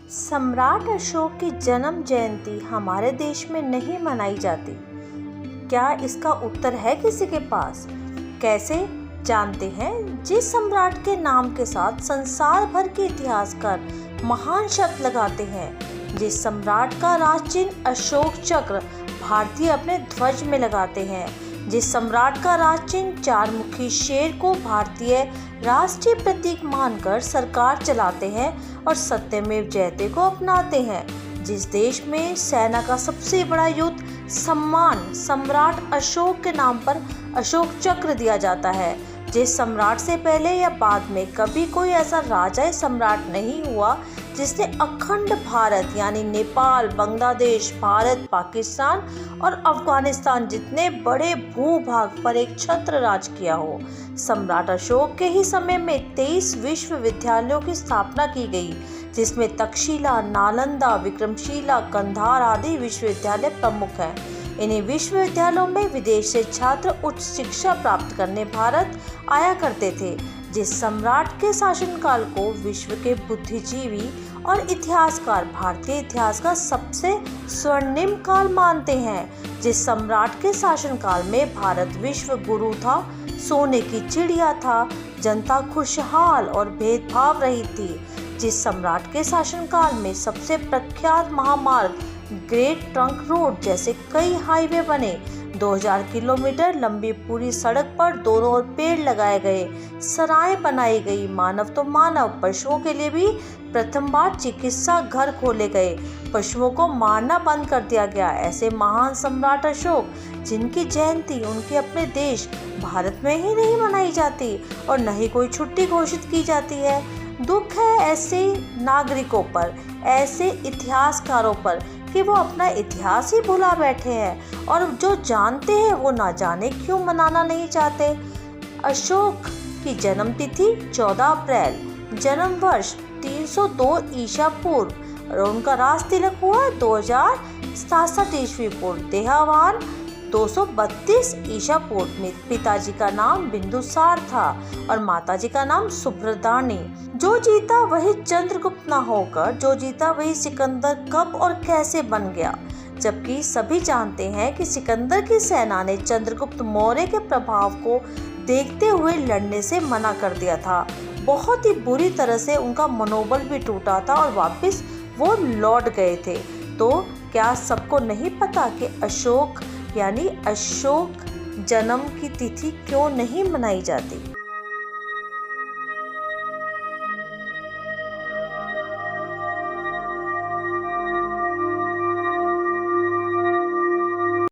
सम्राट अशोक की जन्म जयंती हमारे देश में नहीं मनाई जाती। क्या इसका उत्तर है किसी के पास? कैसे जानते हैं? जिस सम्राट के नाम के साथ संसार भर के इतिहासकार महान शब्द लगाते हैं, जिस सम्राट का राज चिन्ह अशोक चक्र भारतीय अपने ध्वज में लगाते हैं, जिस सम्राट का राज चिन्ह चार मुखी शेर को भारतीय राष्ट्रीय प्रतीक मानकर सरकार चलाते हैं और सत्यमेव जयते को अपनाते हैं, जिस देश में सेना का सबसे बड़ा युद्ध सम्मान सम्राट अशोक के नाम पर अशोक चक्र दिया जाता है, जिस सम्राट से पहले या बाद में कभी कोई ऐसा राजा या सम्राट नहीं हुआ जिसने अखंड भारत यानी नेपाल, बांग्लादेश, भारत, पाकिस्तान और अफगानिस्तान जितने बड़े भूभाग पर एक छत्र राज किया हो। सम्राट अशोक के ही समय में 23 विश्वविद्यालयों की स्थापना की गई, जिसमें तक्षशिला, नालंदा, विक्रमशिला, कंधार आदि विश्वविद्यालय प्रमुख हैं। इन्हीं विश्वविद्यालयों में विदेश से छात्र उच्च शिक्षा प्राप्त करने भारत आया करते थे। जिस सम्राट के शासनकाल को विश्व के बुद्धिजीवी और इतिहासकार भारतीय इतिहास का सबसे स्वर्णिम काल मानते हैं, जिस सम्राट के शासनकाल में भारत विश्व गुरु था, सोने की चिड़िया था, जनता खुशहाल और भेदभाव रहित थी, जिस सम्राट के शासनकाल में सबसे प्रख्यात महामार्ग ग्रेट ट्रंक रोड जैसे कई हाईवे बने, 2000 किलोमीटर लंबी पूरी सड़क पर दोनों ओर पेड़ लगाए गए, सराय बनाई गई, मानव तो मानव पशुओं के लिए भी प्रथम बार चिकित्सा घर खोले गए, पशुओं को मारना बंद कर दिया गया। ऐसे महान सम्राट अशोक जिनकी जयंती उनके अपने देश भारत में ही नहीं मनाई जाती और न ही कोई छुट्टी घोषित की जाती है। दुख है ऐसे नागरिकों पर, ऐसे इतिहासकारों पर कि वो अपना इतिहास ही भुला बैठे हैं और जो जानते हैं वो ना जाने क्यों मनाना नहीं चाहते। अशोक की जन्म तिथि 14 अप्रैल, जन्म वर्ष 302 ईसा पूर्व और उनका राज तिलक हुआ 2067 ईस्वी पूर्व, देहावान 232 ईसा पूर्व में। पिताजी का नाम बिंदुसार था और माताजी का नाम सुभद्राणी। जो जीता वही चंद्रगुप्त न होकर जो जीता वही सिकंदर कब और कैसे बन गया, जबकि सभी जानते हैं कि सिकंदर की सेना ने चंद्रगुप्त मौर्य के प्रभाव को देखते हुए लड़ने से मना कर दिया था। बहुत ही बुरी तरह से उनका मनोबल भी टूटा था और वापस वो लौट गए थे। तो क्या सबको नहीं पता कि अशोक यानी अशोक जन्म की तिथि क्यों नहीं मनाई जाती?